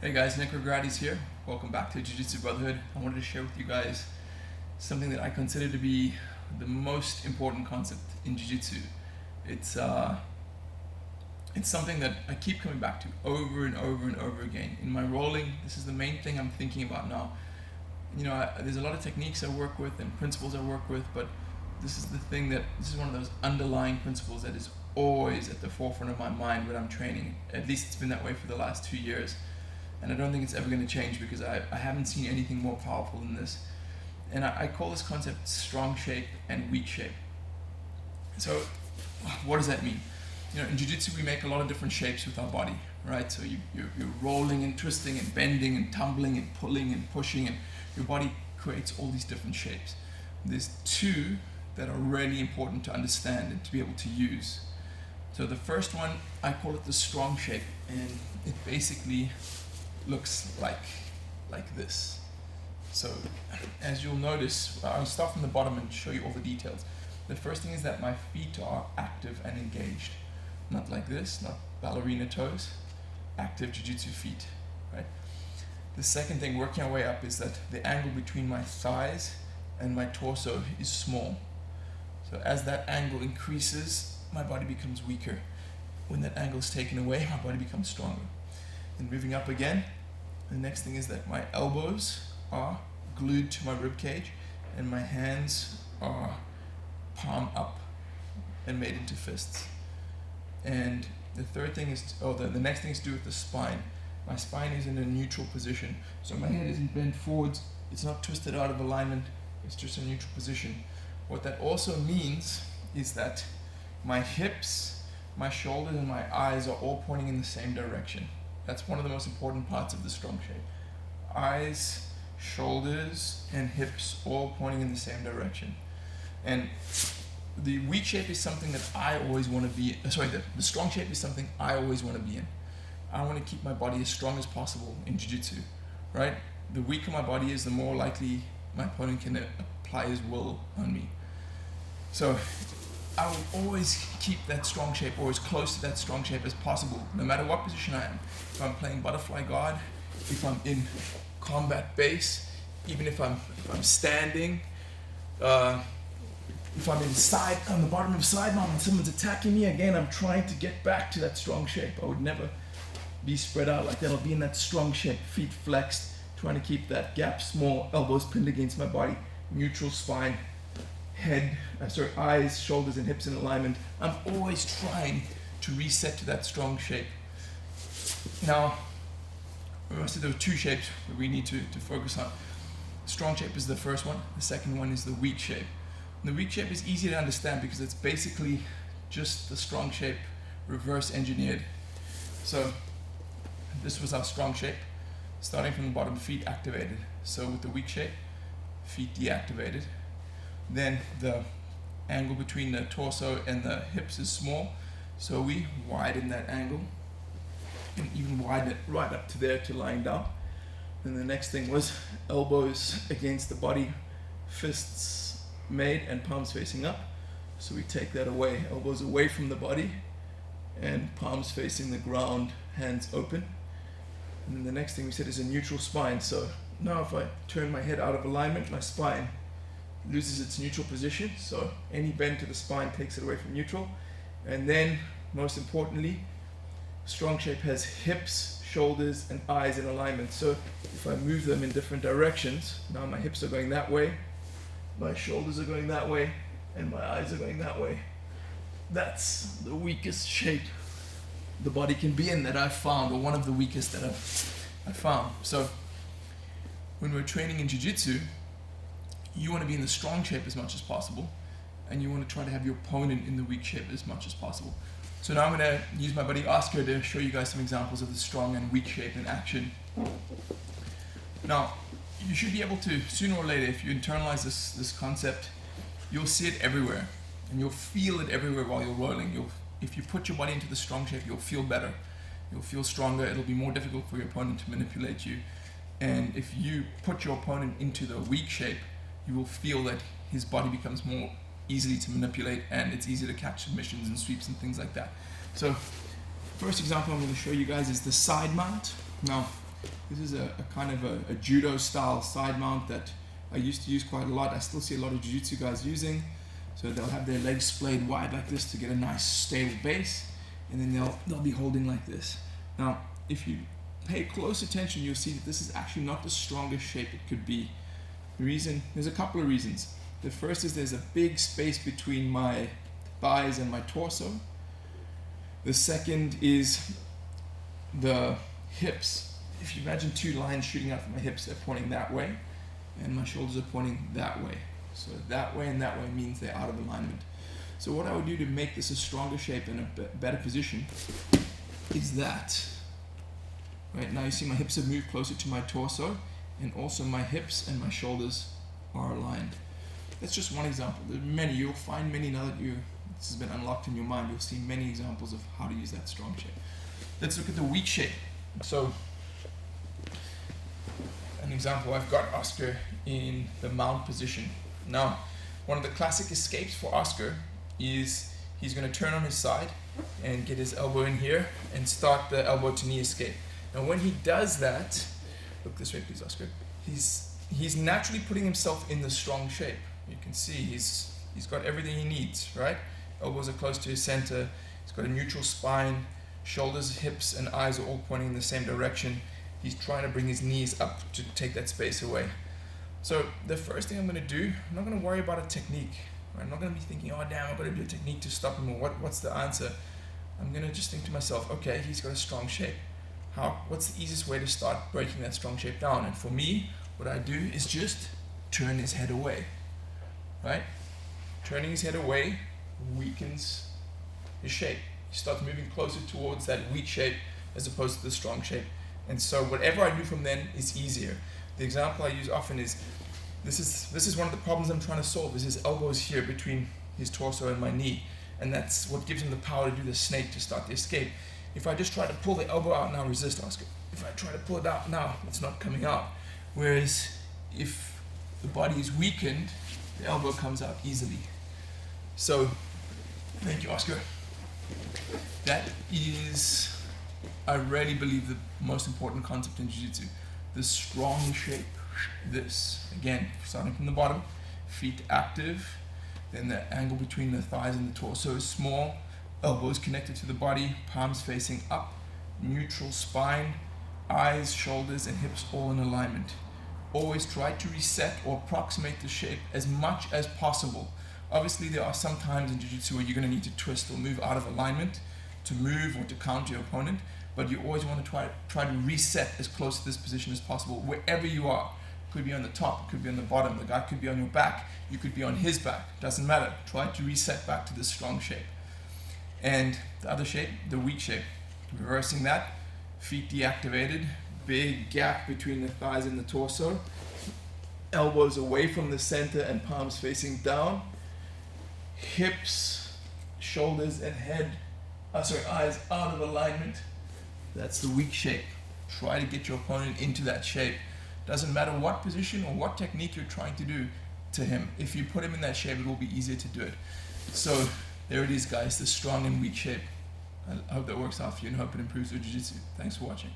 Hey guys, Nic Gregoriades here. Welcome back to Jiu-Jitsu Brotherhood. I wanted to share with you guys something that I consider to be the most important concept in Jiu-Jitsu. It's something that I keep coming back to over and over and over again. In my rolling, this is the main thing I'm thinking about now. You know, there's a lot of techniques I work with and principles I work with, but this is one of those underlying principles that is always at the forefront of my mind when I'm training. At least it's been that way for the last 2 years. And I don't think it's ever going to change because I haven't seen anything more powerful than this. And I call this concept strong shape and weak shape. So what does that mean? You know, in Jiu-Jitsu we make a lot of different shapes with our body, right? So you're rolling and twisting and bending and tumbling and pulling and pushing, and your body creates all these different shapes. There's two that are really important to understand and to be able to use. So the first one, I call it the strong shape, and it basically looks like this. So as you'll notice, I'll start from the bottom and show you all the details. The first thing is that my feet are active and engaged. Not like this, not ballerina toes, active jiu-jitsu feet, right? The second thing, working our way up, is that the angle between my thighs and my torso is small. So as that angle increases, my body becomes weaker. When that angle is taken away, my body becomes stronger. And moving up again, the next thing is that my elbows are glued to my rib cage and my hands are palm up and made into fists. And the third thing is, the next thing is to do with the spine. My spine is in a neutral position. So my head isn't bent forwards, it's not twisted out of alignment, it's just a neutral position. What that also means is that my hips, my shoulders, and my eyes are all pointing in the same direction. That's one of the most important parts of the strong shape. Eyes, shoulders, and hips all pointing in the same direction. And the weak shape is something that I always want to be, the strong shape is something I always want to be in. I want to keep my body as strong as possible in Jiu-Jitsu, right? The weaker my body is, the more likely my opponent can apply his will on me. So I will always keep that strong shape, or as close to that strong shape as possible, no matter what position I am. If I'm playing butterfly guard, if I'm in combat base, even if I'm standing, if I'm on the bottom of side mount and someone's attacking me, again, I'm trying to get back to that strong shape. I would never be spread out like that. I'll be in that strong shape, feet flexed, trying to keep that gap small, elbows pinned against my body, neutral spine, eyes, shoulders, and hips in alignment. I'm always trying to reset to that strong shape. Now, I said there were two shapes that we need to focus on. Strong shape is the first one. The second one is the weak shape. And the weak shape is easy to understand because it's basically just the strong shape reverse engineered. So this was our strong shape, starting from the bottom, feet activated. So with the weak shape, feet deactivated. Then the angle between the torso and the hips is small, so we widen that angle and even widen it right up to there to lying down. And the next thing was elbows against the body, fists made and palms facing up. So we take that away, elbows away from the body and palms facing the ground, hands open. And then the next thing we said is a neutral spine. So now if I turn my head out of alignment, my spine loses its neutral position, so any bend to the spine takes it away from neutral. And then, most importantly, strong shape has hips, shoulders, and eyes in alignment. So if I move them in different directions, now my hips are going that way, my shoulders are going that way, and my eyes are going that way. That's the weakest shape the body can be in that I've found, or one of the weakest that I've found. So when we're training in Jiu-Jitsu, you want to be in the strong shape as much as possible, and you want to try to have your opponent in the weak shape as much as possible. So now I'm going to use my buddy Oscar to show you guys some examples of the strong and weak shape in action. Now, you should be able to, sooner or later, if you internalize this concept, you'll see it everywhere, and you'll feel it everywhere while you're rolling. If you put your body into the strong shape, you'll feel better. You'll feel stronger. It'll be more difficult for your opponent to manipulate you. And if you put your opponent into the weak shape, you will feel that his body becomes more easily to manipulate, and it's easy to catch submissions and sweeps and things like that. So first example I'm going to show you guys is the side mount. Now, This is a kind of a judo style side mount that I used to use quite a lot. I still see a lot of jiu-jitsu guys using. So they'll have their legs splayed wide like this to get a nice stable base, and then they'll be holding like this. Now, if you pay close attention, you'll see that this is actually not the strongest shape it could be. There's a couple of reasons. The first is there's a big space between my thighs and my torso. The second is the hips. If you imagine two lines shooting out from my hips, they're pointing that way, and my shoulders are pointing that way. So that way and that way means they're out of alignment. So what I would do to make this a stronger shape and a better position is that. Right now you see my hips have moved closer to my torso, and also my hips and my shoulders are aligned. That's just one example. There are many. You'll find many now that this has been unlocked in your mind. You'll see many examples of how to use that strong shape. Let's look at the weak shape. So an example, I've got Oscar in the mount position. Now, one of the classic escapes for Oscar is he's going to turn on his side and get his elbow in here and start the elbow to knee escape. And when he does that, look this way please, Oscar, he's naturally putting himself in the strong shape. You can see he's got everything he needs, right? Elbows are close to his center, he's got a neutral spine, shoulders, hips, and eyes are all pointing in the same direction. He's trying to bring his knees up to take that space away. So the first thing I'm going to do, I'm not going to worry about a technique. Right? I'm not going to be thinking, oh damn, I've got to do a technique to stop him, or what's the answer? I'm going to just think to myself, okay, he's got a strong shape. What's the easiest way to start breaking that strong shape down? And for me, what I do is just turn his head away. Right? Turning his head away weakens his shape. He starts moving closer towards that weak shape as opposed to the strong shape. And so whatever I do from then is easier. The example I use often is, this is one of the problems I'm trying to solve, is his elbows here between his torso and my knee. And that's what gives him the power to do the snake to start the escape. If I just try to pull the elbow out now, resist, Oscar. If I try to pull it out now, it's not coming out. Whereas if the body is weakened, the elbow comes out easily. So, thank you, Oscar. That is, I really believe, the most important concept in Jiu-Jitsu. The strong shape. This, again, starting from the bottom, feet active, then the angle between the thighs and the torso is small, elbows connected to the body, palms facing up, neutral spine, eyes, shoulders, and hips all in alignment. Always try to reset or approximate the shape as much as possible. Obviously, there are some times in Jiu-Jitsu where you're going to need to twist or move out of alignment to move or to counter your opponent, but you always want to try to reset as close to this position as possible, wherever you are. It could be on the top, it could be on the bottom, the guy could be on your back, you could be on his back, doesn't matter. Try to reset back to this strong shape. And the other shape, the weak shape, reversing that, feet deactivated, big gap between the thighs and the torso, elbows away from the center and palms facing down, hips, shoulders, and eyes out of alignment. That's the weak shape. Try to get your opponent into that shape. Doesn't matter what position or what technique you're trying to do to him. If you put him in that shape, it will be easier to do it. So there it is, guys, the strong and weak shape. I hope that works out for you and hope it improves your jiu-jitsu. Thanks for watching.